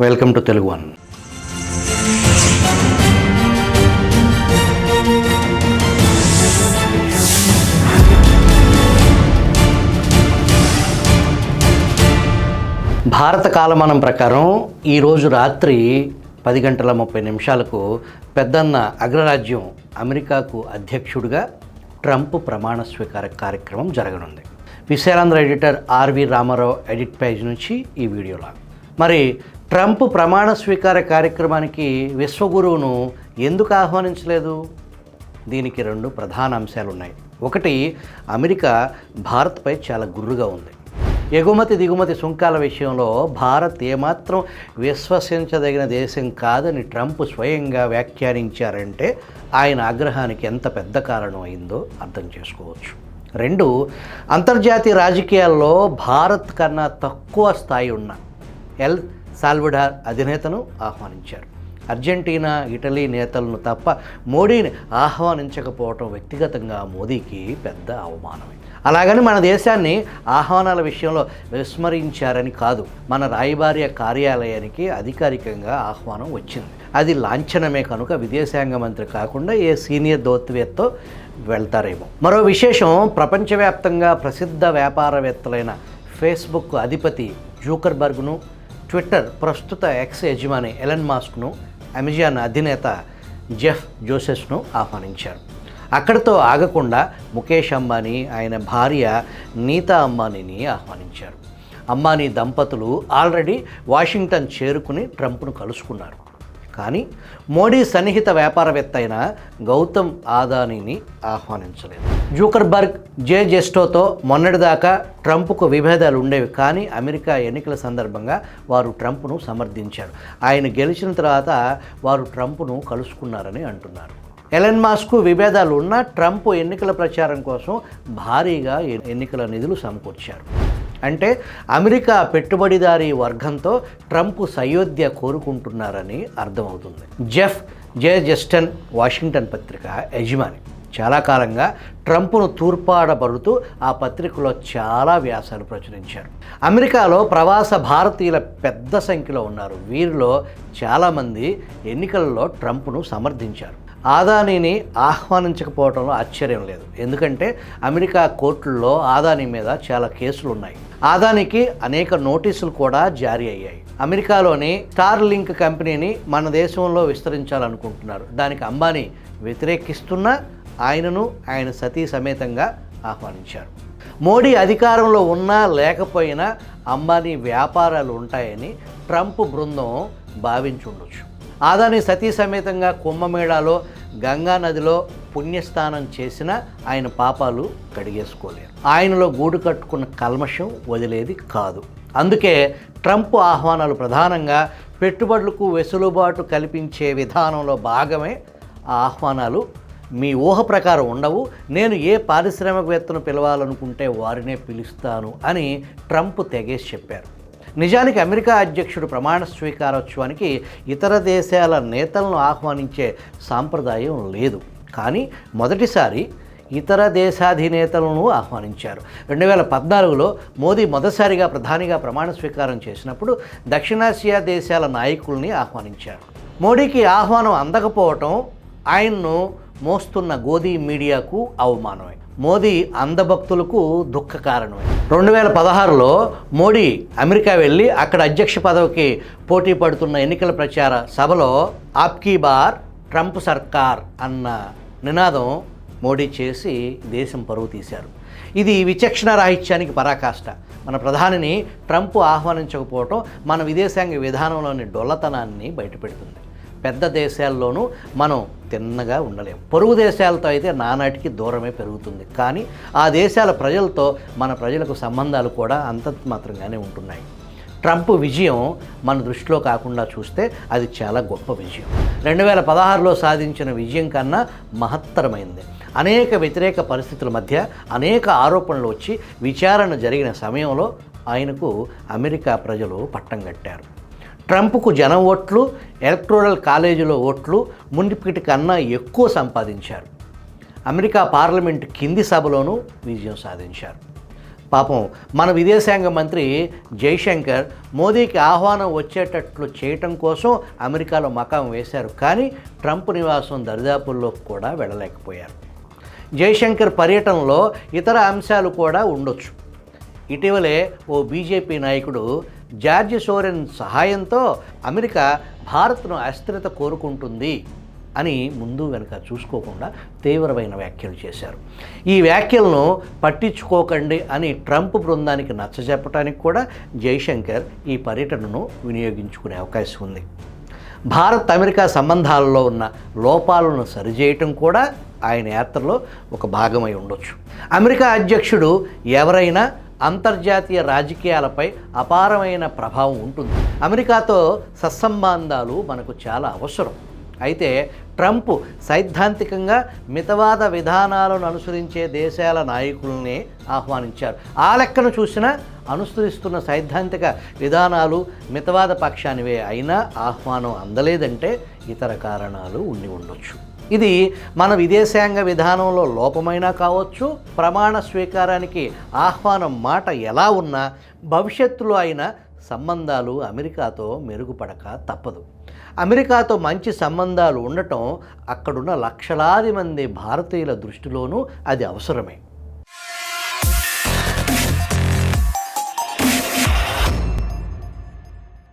Welcome to Telugu one. భారత కాలమానం ప్రకారం ఈరోజు రాత్రి 10:30 పెద్దన్న అగ్రరాజ్యం అమెరికాకు అధ్యక్షుడిగా ట్రంప్ ప్రమాణ స్వీకార కార్యక్రమం జరగనుంది. Visalaandhra editor RV Ramarao edit page నుంచి ఈ వీడియోలో. మరి ట్రంప్ ప్రమాణ స్వీకార కార్యక్రమానికి విశ్వగురువును ఎందుకు ఆహ్వానించలేదు? దీనికి 2 ప్రధాన అంశాలు ఉన్నాయి. ఒకటి, అమెరికా భారత్పై చాలా గుర్రుగా ఉంది. ఎగుమతి దిగుమతి సుంకాల విషయంలో భారత్ ఏమాత్రం విశ్వసించదగిన దేశం కాదని ట్రంప్ స్వయంగా వ్యాఖ్యానించారంటే ఆయన ఆగ్రహానికి ఎంత పెద్ద కారణం అయిందో అర్థం చేసుకోవచ్చు. 2, అంతర్జాతీయ రాజకీయాల్లో భారత్ కన్నా తక్కువ స్థాయి ఉన్న ఎల్ సాల్వడార్ అధినేతను ఆహ్వానించారు. అర్జెంటీనా, ఇటలీ నేతలను తప్ప మోడీని ఆహ్వానించకపోవటం వ్యక్తిగతంగా మోదీకి పెద్ద అవమానమే. అలాగని మన దేశాన్ని ఆహ్వానాల విషయంలో విస్మరించారని కాదు. మన రాయబార్య కార్యాలయానికి అధికారికంగా ఆహ్వానం వచ్చింది. అది లాంఛనమే కనుక విదేశాంగ మంత్రి కాకుండా ఏ సీనియర్ దౌత్యవేత్తతో వెళ్తారేమో. మరో విశేషం, ప్రపంచవ్యాప్తంగా ప్రసిద్ధ వ్యాపారవేత్తలైన ఫేస్బుక్ అధిపతి జూకర్బర్గ్ను, ట్విట్టర్ ప్రస్తుత ఎక్స్ యజమాని ఎలన్ మాస్క్ను, అమెజాన్ అధినేత జెఫ్ జోసెస్ను ఆహ్వానించారు. అక్కడితో ఆగకుండా ముఖేష్ అంబానీ, ఆయన భార్య నీతా అంబానీని ఆహ్వానించారు. అంబానీ దంపతులు ఆల్రెడీ వాషింగ్టన్ చేరుకుని ట్రంప్ను కలుసుకున్నారు. కానీ మోడీ సన్నిహిత వ్యాపారవేత్త అయిన గౌతమ్ అదానీని ఆహ్వానించలేదు. జూకర్బర్గ్, జే జెస్టోతో మొన్నటిదాకా ట్రంప్కు విభేదాలు ఉండేవి. కానీ అమెరికా ఎన్నికల సందర్భంగా వారు ట్రంప్ను సమర్థించారు. ఆయన గెలిచిన తర్వాత వారు ట్రంప్ను కలుసుకున్నారని అంటున్నారు. ఎలన్ మాస్క్ విభేదాలు ఉన్న ట్రంప్ ఎన్నికల ప్రచారం కోసం భారీగా ఎన్నికల నిధులు సమకూర్చారు. అంటే అమెరికా పెట్టుబడిదారీ వర్గంతో ట్రంప్ సయోధ్య కోరుకుంటున్నారని అర్థమవుతుంది. జెఫ్ జే జస్టన్ వాషింగ్టన్ పత్రిక యజమాని. చాలా కాలంగా ట్రంప్ను తూర్పాడబడుతూ ఆ పత్రికలో చాలా వ్యాసాలు ప్రచురించారు. అమెరికాలో ప్రవాస భారతీయుల పెద్ద సంఖ్యలో ఉన్నారు. వీరిలో చాలామంది ఎన్నికలలో ట్రంప్ను సమర్థించారు. అదానీని ఆహ్వానించకపోవడంలో ఆశ్చర్యం లేదు. ఎందుకంటే అమెరికా కోర్టుల్లో అదానీ మీద చాలా కేసులు ఉన్నాయి. అదానీకి అనేక నోటీసులు కూడా జారీ అయ్యాయి. అమెరికాలోని స్టార్ లింక్ కంపెనీని మన దేశంలో విస్తరించాలనుకుంటున్నారు. దానికి అంబానీ వ్యతిరేకిస్తున్నా ఆయనను ఆయన సతీ సమేతంగా ఆహ్వానించారు. మోడీ అధికారంలో ఉన్నా లేకపోయినా అంబానీ వ్యాపారాలు ఉంటాయని ట్రంప్ బృందం భావించుండొచ్చు. అదానీ సతీ సమేతంగా కుంభమేళాలో గంగా నదిలో పుణ్యస్నానం చేసినా ఆయన పాపాలు కడిగేసుకోలేరు. ఆయనలో గూడు కట్టుకున్న కల్మషం వదిలేది కాదు. అందుకే ట్రంప్ ఆహ్వానాలు ప్రధానంగా పెట్టుబడులకు వెసులుబాటు కల్పించే విధానంలో భాగమే. ఆ ఆహ్వానాలు మీ ఊహ ప్రకారం ఉండవు. నేను ఏ పారిశ్రామికవేత్తను పిలవాలనుకుంటే వారినే పిలుస్తాను అని ట్రంప్ తెగేసి చెప్పారు. నిజానికి అమెరికా అధ్యక్షుడు ప్రమాణ స్వీకారోత్సవానికి ఇతర దేశాల నేతలను ఆహ్వానించే సాంప్రదాయం లేదు. కానీ మొదటిసారి ఇతర దేశాధినేతలను ఆహ్వానించారు. 2014లో మోదీ మొదటిసారిగా ప్రధానిగా ప్రమాణ స్వీకారం చేసినప్పుడు దక్షిణాసియా దేశాల నాయకుల్ని ఆహ్వానించారు. మోడీకి ఆహ్వానం అందకపోవటం ఆయన్ను మోస్తున్న గోదీ మీడియాకు అవమానమే. మోదీ అందభక్తులకు దుఃఖ కారణమే. 2016లో మోడీ అమెరికా వెళ్ళి అక్కడ అధ్యక్ష పదవికి పోటీ పడుతున్న ఎన్నికల ప్రచార సభలో ఆప్కీ బార్ ట్రంప్ సర్కార్ అన్న నినాదం మోడీ చేసి దేశం పరువు తీశారు. ఇది విచక్షణ రాహిత్యానికి పరాకాష్ట. మన ప్రధానిని ట్రంప్ ఆహ్వానించకపోవటం మన విదేశాంగ విధానంలోని డొల్లతనాన్ని బయటపెడుతుంది. పెద్ద దేశాల్లోనూ మనం తిన్నగా ఉండలేము. పొరుగు దేశాలతో అయితే నానాటికి దూరమే పెరుగుతుంది. కానీ ఆ దేశాల ప్రజలతో మన ప్రజలకు సంబంధాలు కూడా అంతంత మాత్రంగానే ఉంటున్నాయి. ట్రంప్ విజయం మన దృష్టిలో కాకుండా చూస్తే అది చాలా గొప్ప విజయం. 2016లో సాధించిన విజయం కన్నా మహత్తరమైంది. అనేక వ్యతిరేక పరిస్థితుల మధ్య అనేక ఆరోపణలు వచ్చి విచారణ జరిగిన సమయంలో ఆయనకు అమెరికా ప్రజలు పట్టం కట్టారు. ట్రంప్కు జనం ఓట్లు, ఎలక్టోరల్ కాలేజీలో ఓట్లు మునిపటి కన్నా ఎక్కువ సంపాదించారు. అమెరికా పార్లమెంట్ కింది సభలోనూ విజయం సాధించారు. పాపం మన విదేశాంగ మంత్రి జైశంకర్ మోదీకి ఆహ్వానం వచ్చేటట్లు చేయటం కోసం అమెరికాలో మకాం వేశారు, కానీ ట్రంప్ నివాసం దరిదాపుల్లో కూడా వెళ్ళలేకపోయారు. జైశంకర్ పర్యటనలో ఇతర అంశాలు కూడా ఉండొచ్చు. ఇటీవలే ఓ బీజేపీ నాయకుడు జార్జ్ సోరెన్ సహాయంతో అమెరికా భారత్ను అస్థిరత కోరుకుంటుంది అని ముందు వెనుక చూసుకోకుండా తీవ్రమైన వ్యాఖ్యలు చేశారు. ఈ వ్యాఖ్యలను పట్టించుకోకండి అని ట్రంప్ బృందానికి నచ్చజెప్పడానికి కూడా జైశంకర్ ఈ పర్యటనను వినియోగించుకునే అవకాశం ఉంది. భారత్ అమెరికా సంబంధాలలో ఉన్న లోపాలను సరిచేయటం కూడా ఆయన యాత్రలో ఒక భాగమై ఉండొచ్చు. అమెరికా అధ్యక్షుడు ఎవరైనా అంతర్జాతీయ రాజకీయాలపై అపారమైన ప్రభావం ఉంటుంది. అమెరికాతో సత్సంబంధాలు మనకు చాలా అవసరం. అయితే ట్రంప్ సైద్ధాంతికంగా మితవాద విధానాలను అనుసరించే దేశాల నాయకుల్ని ఆహ్వానించారు. ఆ లెక్కను చూసినా అనుసరిస్తున్న సైద్ధాంతిక విధానాలు మితవాద పక్షానివే అయినా ఆహ్వానం అందలేదంటే ఇతర కారణాలు ఉండి ఉండొచ్చు. ఇది మన విదేశాంగ విధానంలో లోపమైనా కావచ్చు, ప్రమాణ స్వీకారానికి ఆహ్వానం మాట ఎలా ఉన్నా భవిష్యత్తులో అయినా సంబంధాలు అమెరికాతో మెరుగుపడక తప్పదు. అమెరికాతో మంచి సంబంధాలు ఉండటం అక్కడున్న లక్షలాది మంది భారతీయుల దృష్టిలోనూ అది అవసరమే.